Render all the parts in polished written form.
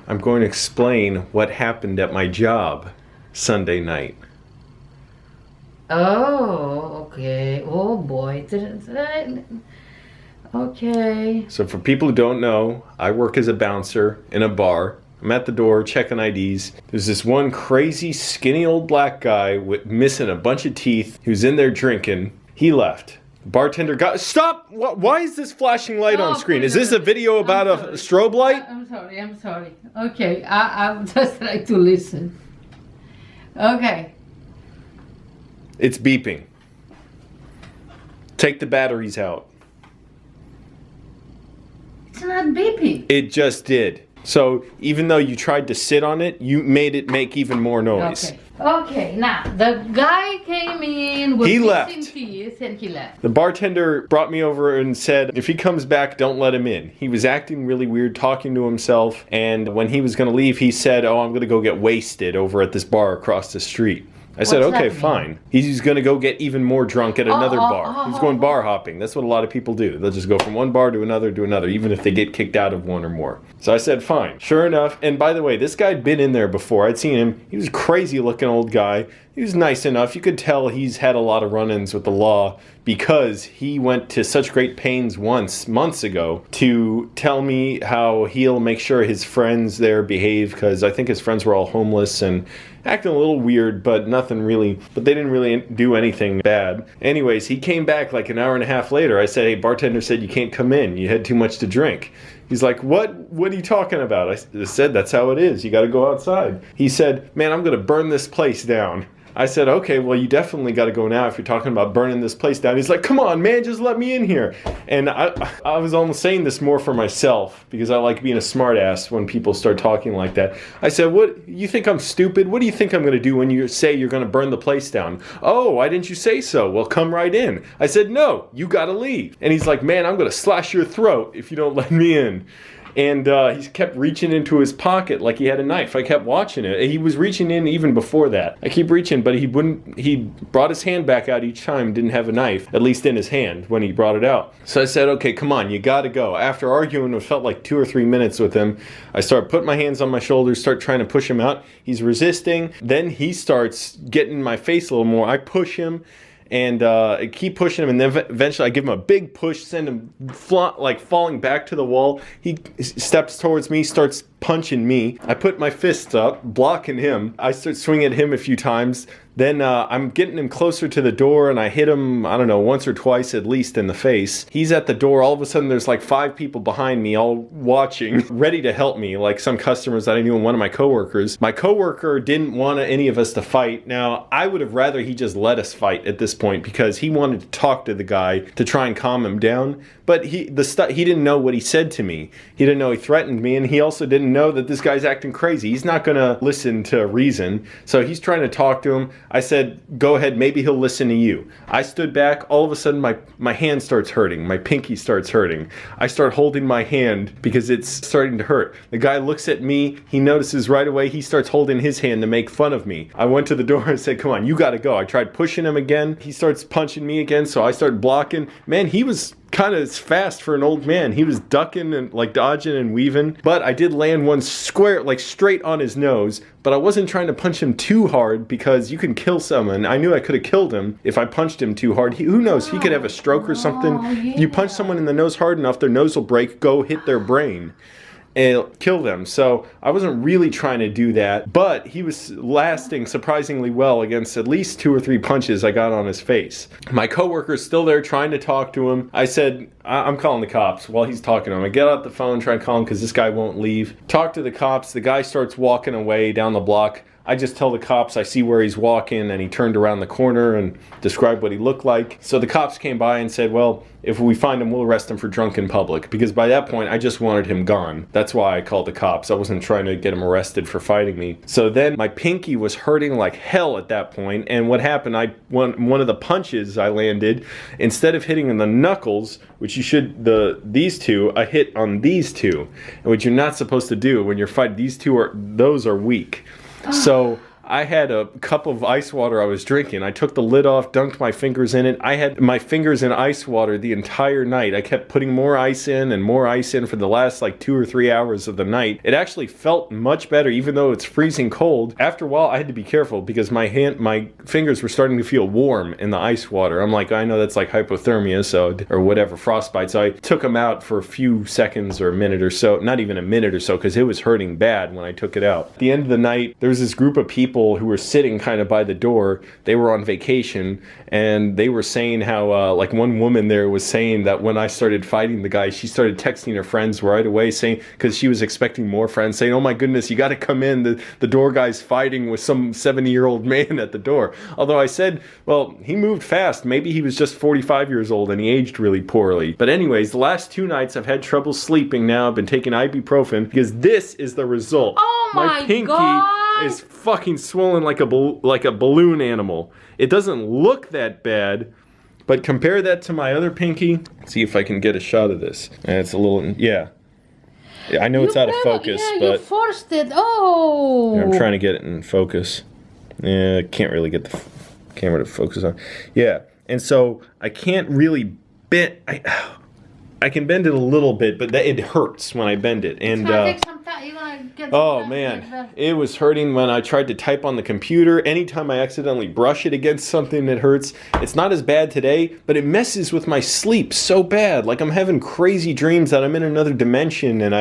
I'm going to explain what happened at my job Sunday night. Oh, okay. Oh boy. Okay. So for people who don't know, I work as a bouncer in a bar. I'm at the door checking IDs. There's this one crazy skinny old black guy with missing a bunch of teeth who's in there drinking. He left. Bartender got, stop! Why is this flashing light on screen? Is this a video about a strobe light? I'm sorry. Okay, I'm just trying to listen. Okay. It's beeping. Take the batteries out. It's not beeping. It just did. So even though you tried to sit on it, you made it make even more noise. Okay, now the guy came in with missing teeth and he left. The bartender brought me over and said, if he comes back, don't let him in. He was acting really weird, talking to himself, and when he was going to leave, he said, oh, I'm going to go get wasted over at this bar across the street. I said, okay, fine. He's going to go get even more drunk at another bar. He's going bar hopping. That's what a lot of people do. They'll just go from one bar to another, even if they get kicked out of one or more. So I said, fine. Sure enough, and by the way, this guy had been in there before. I'd seen him. He was a crazy looking old guy. He was nice enough. You could tell he's had a lot of run-ins with the law because he went to such great pains months ago, to tell me how he'll make sure his friends there behave, because I think his friends were all homeless and acting a little weird, but nothing really, but they didn't really do anything bad. Anyways, he came back like an hour and a half later. I said, hey, bartender said you can't come in. You had too much to drink. He's like, what are you talking about? I said, that's how it is. You got to go outside. He said, man, I'm going to burn this place down. I said, okay, well, you definitely got to go now if you're talking about burning this place down. He's like, come on, man, just let me in here. And I was almost saying this more for myself because I like being a smartass when people start talking like that. I said, what, you think I'm stupid? What do you think I'm going to do when you say you're going to burn the place down? Oh, why didn't you say so? Well, come right in. I said, no, you got to leave. And he's like, man, I'm going to slash your throat if you don't let me in. And he kept reaching into his pocket like he had a knife. I kept watching it. He was reaching in even before that. I keep reaching, but he wouldn't. He brought his hand back out each time, didn't have a knife, at least in his hand when he brought it out. So I said, okay, come on, you gotta go. After arguing, it felt like 2 or 3 minutes with him, I start putting my hands on my shoulders, start trying to push him out. He's resisting. Then he starts getting in my face a little more. I push him. And I keep pushing him, and then eventually I give him a big push, send him like falling back to the wall. He steps towards me, starts punching me. I put my fists up, blocking him. I start swinging at him a few times. Then I'm getting him closer to the door, and I hit him, I don't know, once or twice at least in the face. He's at the door. All of a sudden, there's like 5 people behind me all watching, ready to help me, like some customers that I knew and one of my coworkers. My coworker didn't want any of us to fight. Now, I would have rather he just let us fight at this point because he wanted to talk to the guy to try and calm him down. But he didn't know what he said to me. He didn't know he threatened me, and he also didn't know that this guy's acting crazy. He's not gonna listen to reason. So he's trying to talk to him. I said, go ahead, maybe he'll listen to you. I stood back. All of a sudden, my hand starts hurting. My pinky starts hurting. I start holding my hand because it's starting to hurt. The guy looks at me. He notices right away. He starts holding his hand to make fun of me. I went to the door and said, come on, you gotta go. I tried pushing him again. He starts punching me again, so I start blocking. Man, he was kind of fast for an old man. He was ducking and like dodging and weaving, but I did land one square, like straight on his nose, but I wasn't trying to punch him too hard because you can kill someone. I knew I could have killed him if I punched him too hard. Who knows? He could have a stroke or something. Yeah. You punch someone in the nose hard enough, their nose will break, go hit their brain, and kill them. So I wasn't really trying to do that, but he was lasting surprisingly well against at least 2 or 3 punches I got on his face. My coworker's still there trying to talk to him. I said, I'm calling the cops while he's talking to him. I get out the phone, try and call him because this guy won't leave. Talk to the cops. The guy starts walking away down the block. I just tell the cops I see where he's walking, and he turned around the corner and described what he looked like. So the cops came by and said, well, if we find him, we'll arrest him for drunk in public. Because by that point, I just wanted him gone. That's why I called the cops. I wasn't trying to get him arrested for fighting me. So then my pinky was hurting like hell at that point. And what happened, one of the punches I landed, instead of hitting in the knuckles, which you should, these two, I hit on these two. And what you're not supposed to do when you're fighting, those are weak. So I had a cup of ice water I was drinking. I took the lid off, dunked my fingers in it. I had my fingers in ice water the entire night. I kept putting more ice in and more ice in for the last like 2 or 3 hours of the night. It actually felt much better, even though it's freezing cold. After a while, I had to be careful because my fingers were starting to feel warm in the ice water. I'm like, I know that's like hypothermia, or whatever, frostbite. So I took them out for a few seconds or a minute or so, not even a minute or so, because it was hurting bad when I took it out. At the end of the night, there was this group of people who were sitting kind of by the door. They were on vacation, and they were saying how, like one woman there was saying that when I started fighting the guy, she started texting her friends right away saying, because she was expecting more friends, saying, oh my goodness, you got to come in. The door guy's fighting with some 70-year-old man at the door. Although I said, well, he moved fast. Maybe he was just 45 years old and he aged really poorly. But anyways, the last 2 nights I've had trouble sleeping now. I've been taking ibuprofen because this is the result. Oh my pinky God. is fucking swollen like a balloon animal. It doesn't look that bad, but compare that to my other pinky. See if I can get a shot of this. And it's a little, yeah. I know it's out of focus, but you forced it. Oh. Yeah, I'm trying to get it in focus. Yeah, I can't really get the camera to focus on. Yeah, and so I can't really bend. I can bend it a little bit, but it hurts when I bend it. And oh man, it was hurting when I tried to type on the computer. Anytime I accidentally brush it against something, it hurts. It's not as bad today, but it messes with my sleep so bad. Like I'm having crazy dreams that I'm in another dimension, and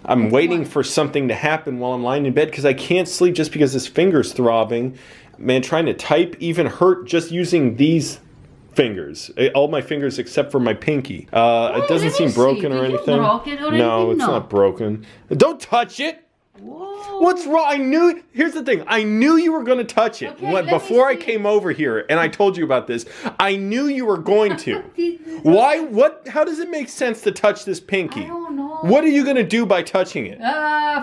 I'm waiting for something to happen while I'm lying in bed because I can't sleep just because this finger's throbbing. Man, trying to type even hurt just using these fingers. All my fingers except for my pinky. It doesn't seem broken or anything. No, it's not broken. Don't touch it! Whoa. What's wrong? Here's the thing. I knew you were going to touch it. Before I came over here and I told you about this, I knew you were going to. Why? How does it make sense to touch this pinky? I don't know. What are you going to do by touching it?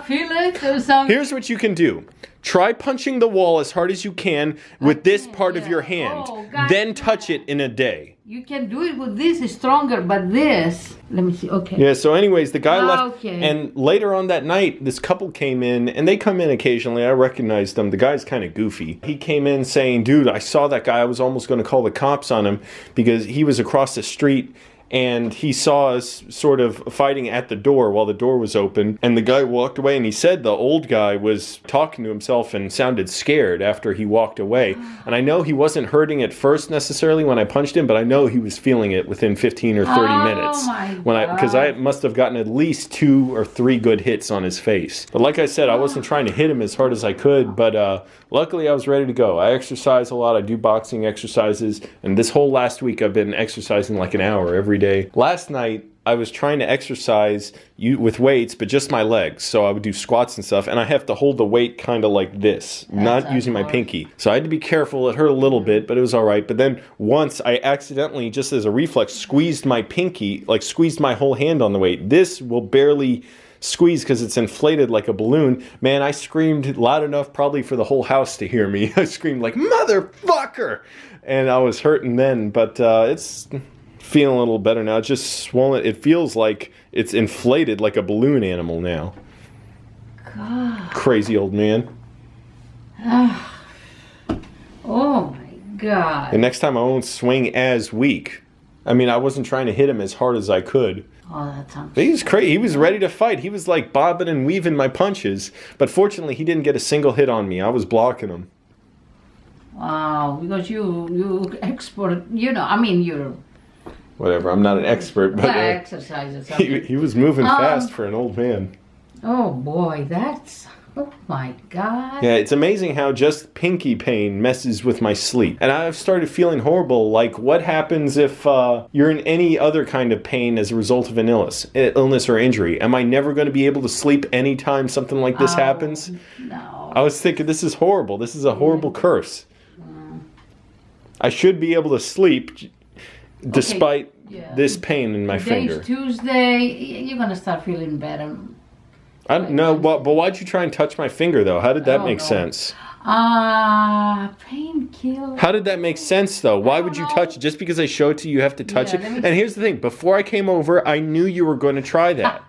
Feel it or something. Here's what you can do. Try punching the wall as hard as you can with this part of your hand. Then touch it in a day. You can do it with this, it's stronger, but this... Let me see, okay. Yeah, so anyways, the guy left, and later on that night, this couple came in, and they come in occasionally. I recognized them. The guy's kind of goofy. He came in saying, dude, I saw that guy. I was almost going to call the cops on him because he was across the street, and he saw us sort of fighting at the door while the door was open, and the guy walked away, and he said the old guy was talking to himself and sounded scared after he walked away. And I know he wasn't hurting at first necessarily when I punched him, but I know he was feeling it within 15 or 30 minutes. Because I must have gotten at least 2 or 3 good hits on his face. But like I said, I wasn't trying to hit him as hard as I could, but luckily I was ready to go. I exercise a lot. I do boxing exercises, and this whole last week I've been exercising like an hour every day. Last night, I was trying to exercise with weights, but just my legs. So I would do squats and stuff, and I have to hold the weight kind of like this, not using my pinky. So I had to be careful. It hurt a little bit, but it was all right. But then once I accidentally, just as a reflex, squeezed my pinky, like squeezed my whole hand on the weight. This will barely squeeze because it's inflated like a balloon. Man, I screamed loud enough probably for the whole house to hear me. I screamed like, motherfucker! And I was hurting then, but it's feeling a little better now. It's just swollen. It feels like it's inflated like a balloon animal now. God. Crazy old man. Oh my God. And next time I won't swing as weak. I mean, I wasn't trying to hit him as hard as I could. Oh, that sounds... But he was crazy. He was ready to fight. He was like bobbing and weaving my punches. But fortunately, he didn't get a single hit on me. I was blocking him. Wow, because you expert, I mean, you're... Whatever, I'm not an expert, but exercises. He was moving fast for an old man. Oh boy, that's... Oh my God. Yeah, it's amazing how just pinky pain messes with my sleep. And I've started feeling horrible, like what happens if you're in any other kind of pain as a result of an illness or injury? Am I never going to be able to sleep anytime something like this happens? No. I was thinking, this is horrible. This is a horrible curse. I should be able to sleep despite this pain in my finger. Today's Tuesday, you're going to start feeling better. No, but why'd you try and touch my finger, though? How did that make sense? Painkiller. How did that make sense, though? Why would you touch it? Just because I showed it to you, you have to touch it? And here's the thing. Before I came over, I knew you were going to try that.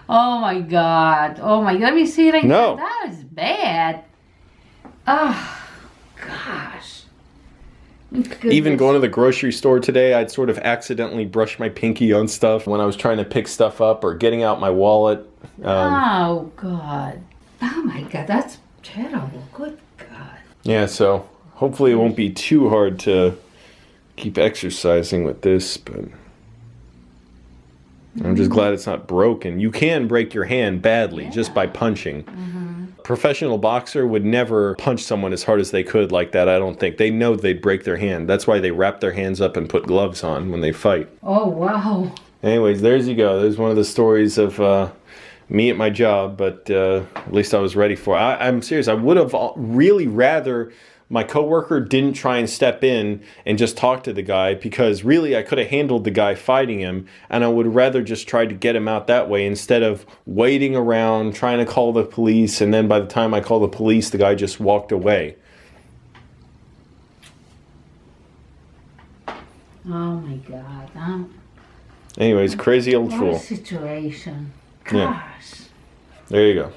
Oh, my God. Oh, my God. Let me see it. No. That is bad. Oh, gosh. Even going to the grocery store today, I'd sort of accidentally brush my pinky on stuff when I was trying to pick stuff up or getting out my wallet. Oh, God. Oh, my God. That's terrible. Good God. Yeah, so hopefully it won't be too hard to keep exercising with this, but I'm just glad it's not broken. You can break your hand badly just by punching. Professional boxer would never punch someone as hard as they could like that, I don't think. They know they'd break their hand. That's why they wrap their hands up and put gloves on when they fight. Oh, wow. Anyways, there's you go. There's one of the stories of me at my job, but at least I was ready for it. I'm serious. I would have really rather my coworker didn't try and step in and just talk to the guy, because really I could have handled the guy fighting him, and I would rather just try to get him out that way instead of waiting around trying to call the police, and then by the time I call the police, the guy just walked away. Oh, my God. Anyways, crazy old What fool. a situation. Gosh. Yeah. There you go.